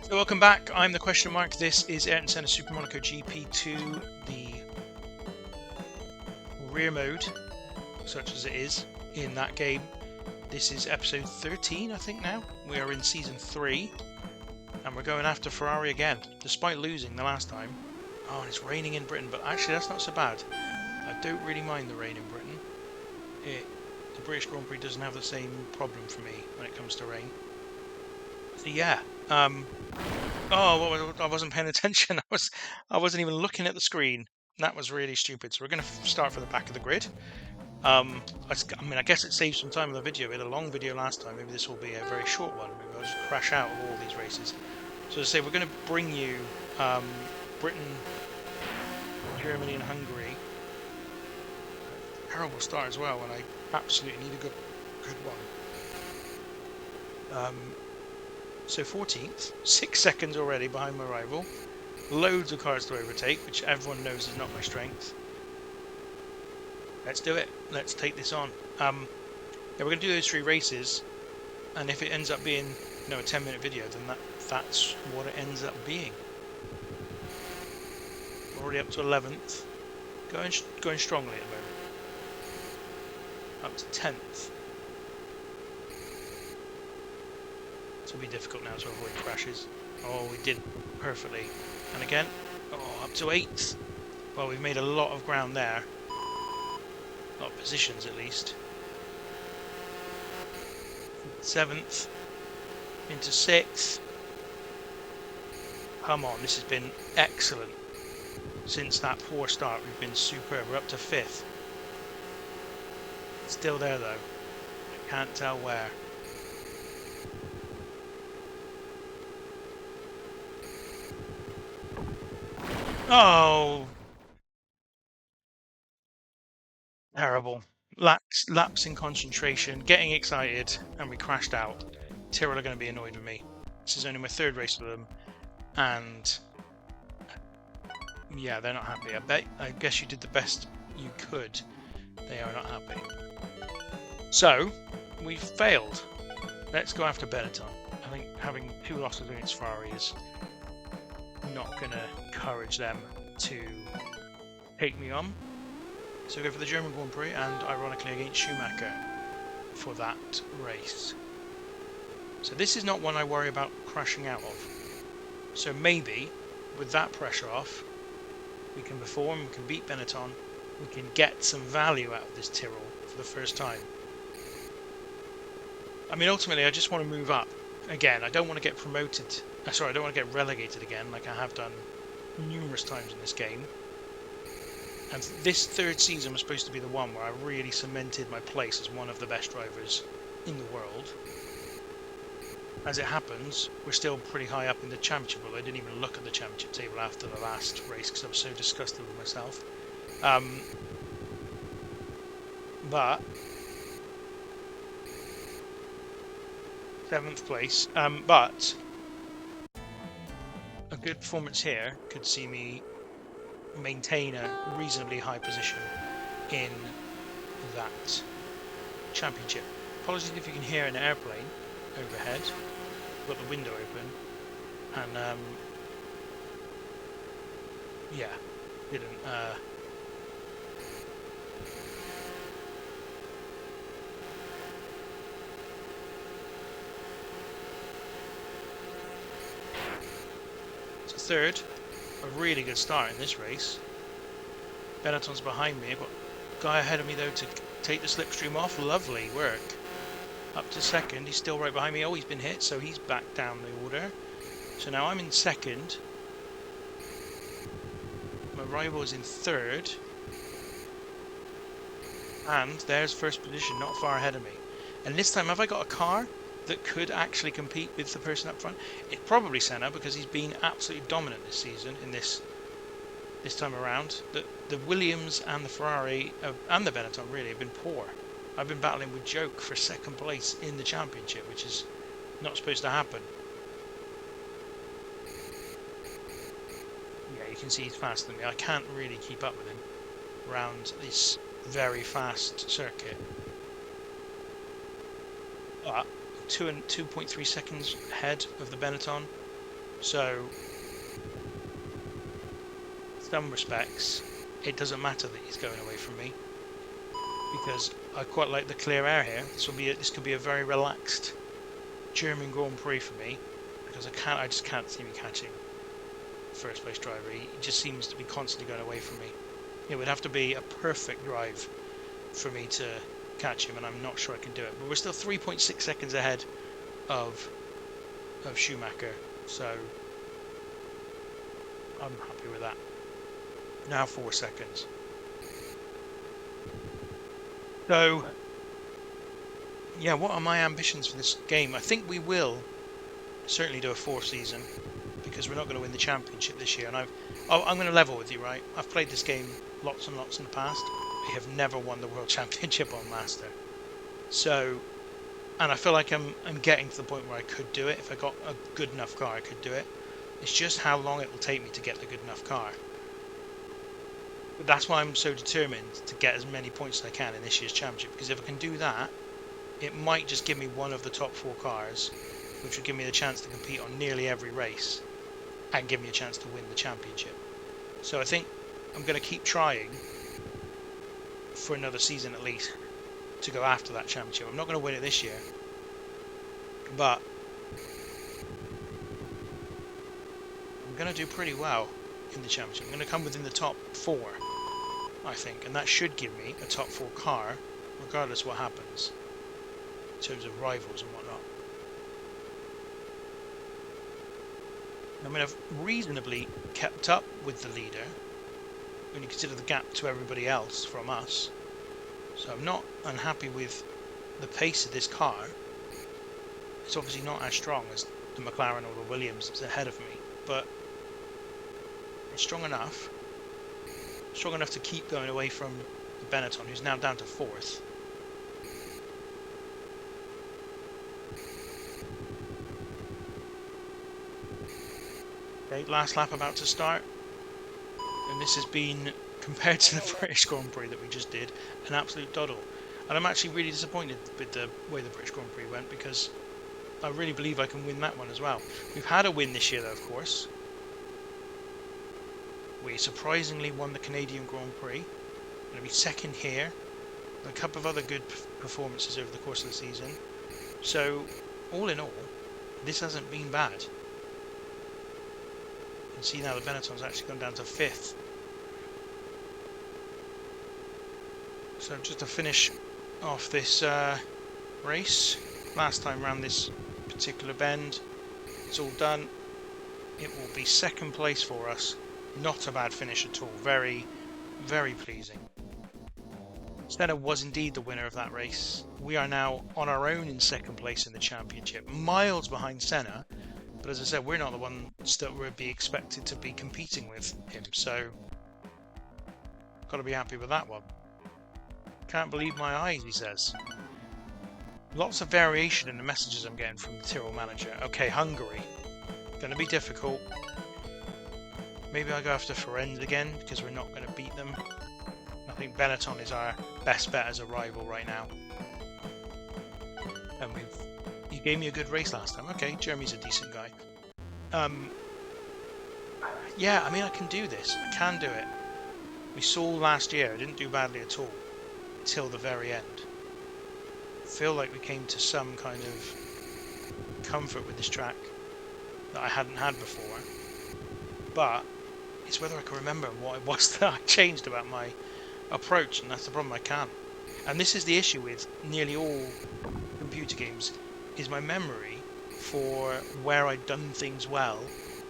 So welcome back, I'm the question mark. This is Ayrton Senna Super Monaco GP2, the rear mode, such as it is in that game. This is episode 13, I think now. We are in season 3, and we're going after Ferrari again, despite losing the last time. Oh, and it's raining in Britain, but actually that's not so bad. I don't really mind the rain in Britain. The British Grand Prix doesn't have the same problem for me when it comes to rain. So yeah, oh, I wasn't paying attention. I wasn't even looking at the screen. That was really stupid. So we're going to start from the back of the grid. I mean, I guess it saves some time in the video. We had a long video last time. Maybe this will be a very short one. Maybe I'll just crash out of all these races. So as I say, we're going to bring you Britain, Germany, and Hungary. Terrible start as well, and I absolutely need a good one. So 14th, 6 seconds already behind my rival. Loads of cars to overtake, which everyone knows is not my strength. Let's do it. Let's take this on. Yeah, we're going to do those 3 races, and if it ends up being, a 10-minute video, then that's what it ends up being. Already up to 11th, going strongly at the moment. Up to 10th. This will be difficult now to avoid crashes. Oh, we did perfectly. And again, up to 8th. Well, we've made a lot of ground there. A lot of positions, at least. 7th. Into 6th. Come on, this has been excellent. Since that poor start, we've been superb. We're up to 5th. Still there, though. I can't tell where. Oh! Terrible. Lapse in concentration, getting excited, and we crashed out. Tyrrell are going to be annoyed with me. This is only my 3rd race with them, and yeah, they're not happy. I guess you did the best you could. They are not happy. So, we've failed. Let's go after Benetton. I think having 2 losses against Ferrari is not going to encourage them to take me on. So go for the German Grand Prix, and ironically against Schumacher for that race. So this is not one I worry about crashing out of. So maybe, with that pressure off, we can perform, we can beat Benetton, we can get some value out of this Tyrrell for the first time. I mean, ultimately, I just want to move up. Again, I don't want to get promoted. Sorry, I don't want to get relegated again, like I have done numerous times in this game. And this 3rd season was supposed to be the one where I really cemented my place as one of the best drivers in the world. As it happens, we're still pretty high up in the championship. Well, I didn't even look at the championship table after the last race because I was so disgusted with myself. But 7th place. But a good performance here could see me maintain a reasonably high position in that championship. Apologies if you can hear an airplane overhead. I've got the window open, and yeah, didn't so 3rd. A really good start in this race. Benetton's behind me. I've got a guy ahead of me though to take the slipstream off. Lovely work. Up to 2nd. He's still right behind me. Oh, he's been hit, so he's back down the order. So now I'm in 2nd. My rival is in 3rd. And there's 1st position, not far ahead of me. And this time, have I got a car that could actually compete with the person up front? It's probably Senna, because he's been absolutely dominant this season in this time around. The Williams and the Ferrari and the Benetton really have been poor. I've been battling with Joke for 2nd place in the championship, which is not supposed to happen. Yeah, you can see he's faster than me. I can't really keep up with him around this very fast circuit. But 2.3 seconds ahead of the Benetton. So, in some respects, it doesn't matter that he's going away from me, because I quite like the clear air here. This could be a very relaxed German Grand Prix for me, because I just can't see me catching first place driver. He just seems to be constantly going away from me. It would have to be a perfect drive for me to catch him, and I'm not sure I can do it. But we're still 3.6 seconds ahead of Schumacher, so I'm happy with that. Now 4 seconds. So, yeah, what are my ambitions for this game? I think we will certainly do a 4th season, because we're not going to win the championship this year. And I'm going to level with you, right? I've played this game lots and lots in the past. I have never won the World Championship on Master. So, and I feel like I'm getting to the point where I could do it. If I got a good enough car, I could do it. It's just how long it will take me to get the good enough car. But that's why I'm so determined to get as many points as I can in this year's championship, because if I can do that, it might just give me one of the top 4 cars, which would give me the chance to compete on nearly every race and give me a chance to win the championship. So I think I'm going to keep trying for another season at least to go after that championship. I'm not going to win it this year, but I'm going to do pretty well in the championship. I'm going to come within the top 4, I think, and that should give me a top 4 car regardless of what happens in terms of rivals and whatnot. I mean, I've reasonably kept up with the leader when you consider the gap to everybody else from us. So I'm not unhappy with the pace of this car. It's obviously not as strong as the McLaren or the Williams that's ahead of me, but it's strong enough to keep going away from the Benetton, who's now down to 4th. Okay, last lap about to start, and this has been, compared to the British Grand Prix that we just did, an absolute doddle. And I'm actually really disappointed with the way the British Grand Prix went, because I really believe I can win that one as well. We've had a win this year though, of course. We surprisingly won the Canadian Grand Prix. We're going to be 2nd here. A couple of other good performances over the course of the season. So, all in all, this hasn't been bad. You can see now the Benetton's actually gone down to 5th. So just to finish off this race, last time around this particular bend, it's all done. It will be 2nd place for us. Not a bad finish at all. Very, very pleasing. Senna was indeed the winner of that race. We are now on our own in 2nd place in the championship, miles behind Senna. But as I said, we're not the ones that would be expected to be competing with him, so got to be happy with that one. Can't believe my eyes, he says. Lots of variation in the messages I'm getting from the Tyrrell manager. Okay, Hungary. Going to be difficult. Maybe I'll go after Firenze again, because we're not going to beat them. I think Benetton is our best bet as a rival right now. And he gave me a good race last time. Okay, Jeremy's a decent guy. Yeah, I mean, I can do this. I can do it. We saw last year, I didn't do badly at all till the very end. I feel like we came to some kind of comfort with this track that I hadn't had before. But it's whether I can remember what it was that I changed about my approach, and that's the problem I can't. And this is the issue with nearly all computer games, is my memory for where I'd done things well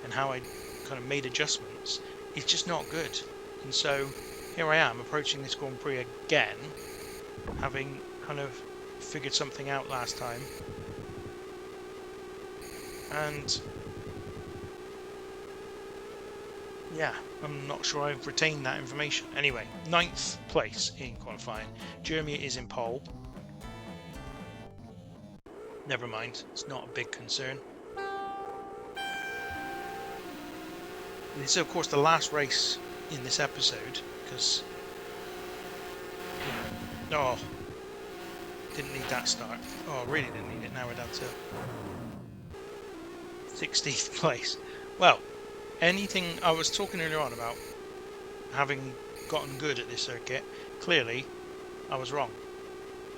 and how I'd kind of made adjustments is just not good. And so here I am approaching this Grand Prix again, having kind of figured something out last time, and yeah, I'm not sure I've retained that information. Anyway, 9th place in qualifying. Jeremy is in pole. Never mind, it's not a big concern. This is of course the last race in this episode, because oh, didn't need that start. Oh, really didn't need it. Now we're down to 16th place. Well, anything I was talking earlier on about having gotten good at this circuit, clearly I was wrong.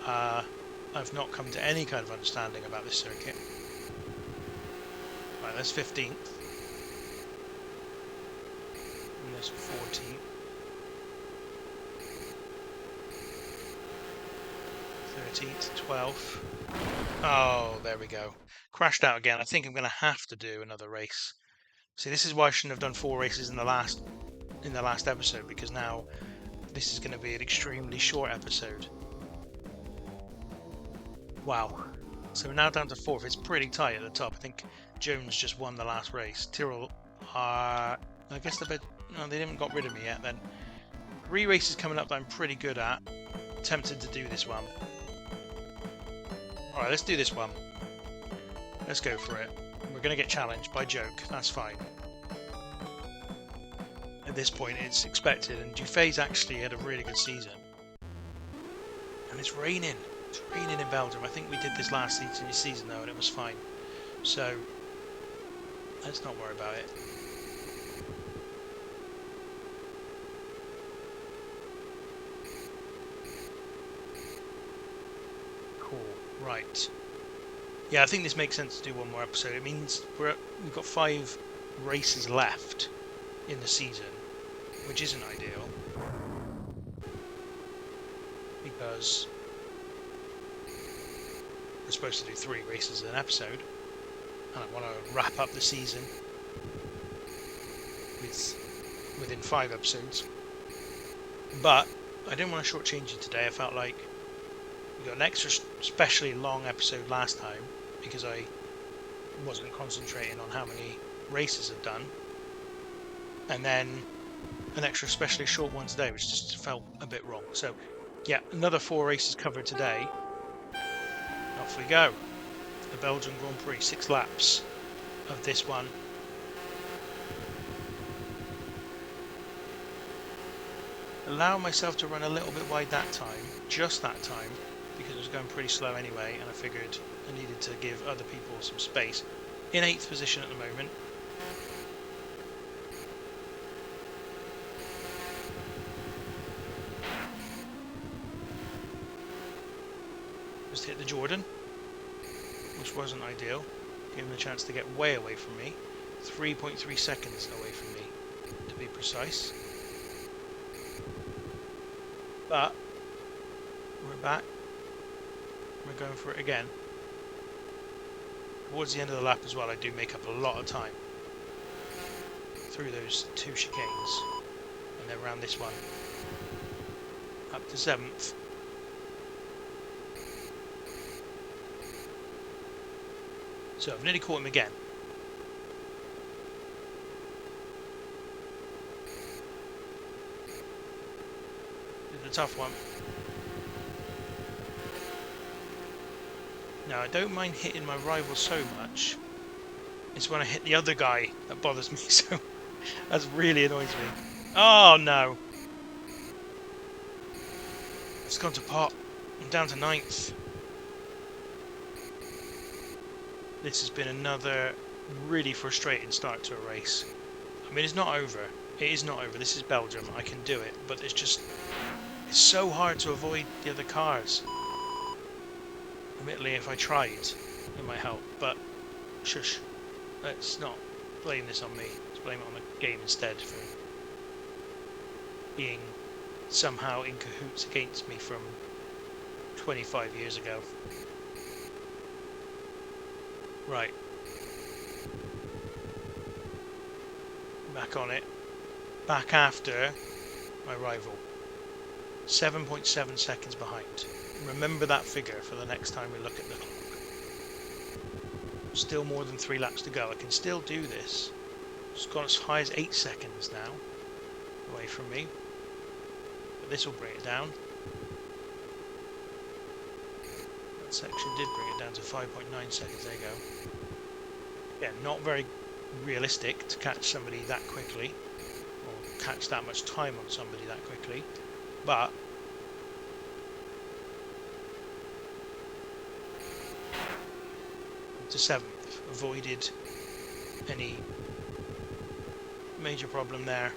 I've not come to any kind of understanding about this circuit. Right, that's 15th. And there's 14th. 13th, 12th. Oh, there we go. Crashed out again. I think I'm going to have to do another race. See, this is why I shouldn't have done 4 races in the last episode, because now this is going to be an extremely short episode. Wow. So we're now down to 4th. It's pretty tight at the top. I think Jones just won the last race. Tyrrell are... I guess they haven't got rid of me yet then. 3 races coming up that I'm pretty good at. Tempted to do this one. Alright, let's do this one. Let's go for it. We're going to get challenged by Joke. That's fine. At this point, it's expected. And Dufay's actually had a really good season. And it's raining. It's raining in Belgium. I think we did this last season though, and it was fine. So, let's not worry about it. Cool. Right. Yeah, I think this makes sense to do one more episode. It means we've got 5 races left in the season, which isn't ideal. Because we're supposed to do 3 races an episode, and I want to wrap up the season within 5 episodes. But I didn't want to shortchange you today. I felt like we got an extra especially long episode last time because I wasn't concentrating on how many races I've done, and then an extra especially short one today, which just felt a bit wrong. So yeah, another 4 races covered today. Off we go. The Belgian Grand Prix, 6 laps of this one. Allow myself to run a little bit wide that time, just that time, because it was going pretty slow anyway, and I figured I needed to give other people some space. In 8th position at the moment. Just hit the Jordan, which wasn't ideal. Gave him a chance to get way away from me. 3.3 seconds away from me, to be precise. But we're back. We're going for it again. Towards the end of the lap as well, I do make up a lot of time through those 2 chicanes, and then round this one up to 7th. So I've nearly caught him again. It's a tough one. Now I don't mind hitting my rival so much. It's when I hit the other guy that bothers me, so that really annoys me. Oh no! It's gone to pot. I'm down to 9th. This has been another really frustrating start to a race. I mean, it's not over. It is not over. This is Belgium. I can do it. But it's so hard to avoid the other cars. Admittedly, if I tried, it might help. But, shush. Let's not blame this on me. Let's blame it on the game instead for being somehow in cahoots against me from 25 years ago. Right. Back on it. Back after my rival. 7.7 seconds behind. Remember that figure for the next time we look at the clock. Still more than 3 laps to go. I can still do this. It's gone as high as 8 seconds now away from me. But this will bring it down. That section did bring it down to 5.9 seconds. There you go. Yeah, not very realistic to catch somebody that quickly, or catch that much time on somebody that quickly, but to 7th, avoided any major problem there.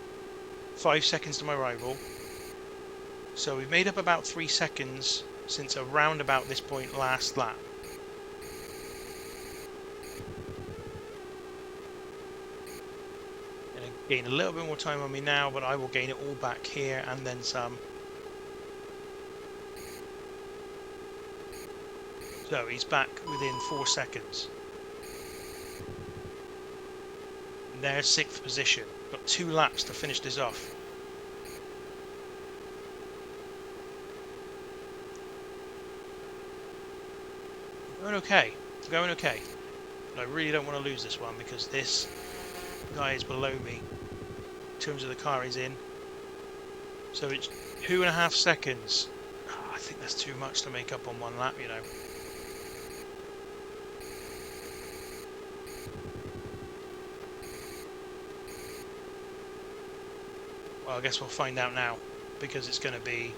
5 seconds to my rival. So we've made up about 3 seconds since around about this point last lap. Gonna gain a little bit more time on me now, but I will gain it all back here and then some. So he's back within 4 seconds. And there's 6th position. Got 2 laps to finish this off. Going okay. Going okay. But I really don't want to lose this one because this guy is below me in terms of the car he's in. So it's 2.5 seconds. Oh, I think that's too much to make up on 1 lap, you know. Well, I guess we'll find out now, because it's going to be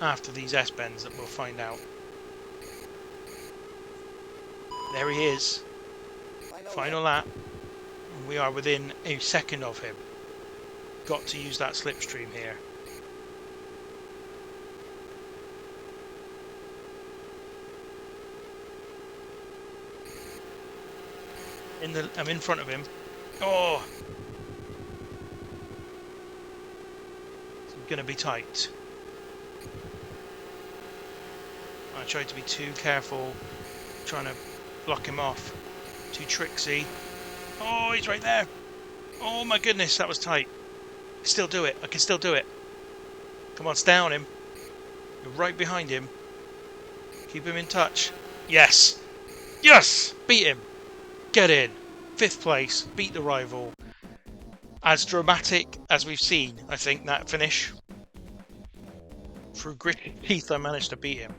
after these S-bends that we'll find out. There he is. Final lap. And we are within a second of him. Got to use that slipstream here. I'm in front of him. Oh! It's going to be tight. I tried to be too careful, trying to block him off. Too tricksy. Oh, he's right there. Oh my goodness, that was tight. Still do it. I can still do it. Come on, stay on him. You're right behind him. Keep him in touch. Yes! Yes! Beat him. Get in. 5th place. Beat the rival. As dramatic as we've seen, I think, that finish. Through gritted teeth, I managed to beat him.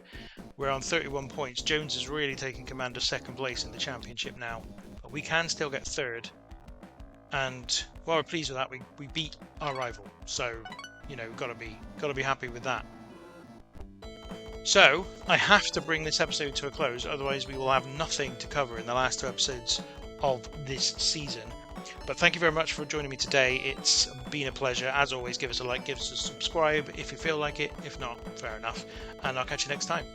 We're on 31 points. Jones is really taking command of 2nd place in the championship now. But we can still get 3rd. And while we're pleased with that, we beat our rival. So, you know, gotta be happy with that. So, I have to bring this episode to a close, otherwise we will have nothing to cover in the last 2 episodes of this season. But thank you very much for joining me today. It's been a pleasure. As always, give us a like, give us a subscribe if you feel like it. If not, fair enough. And I'll catch you next time.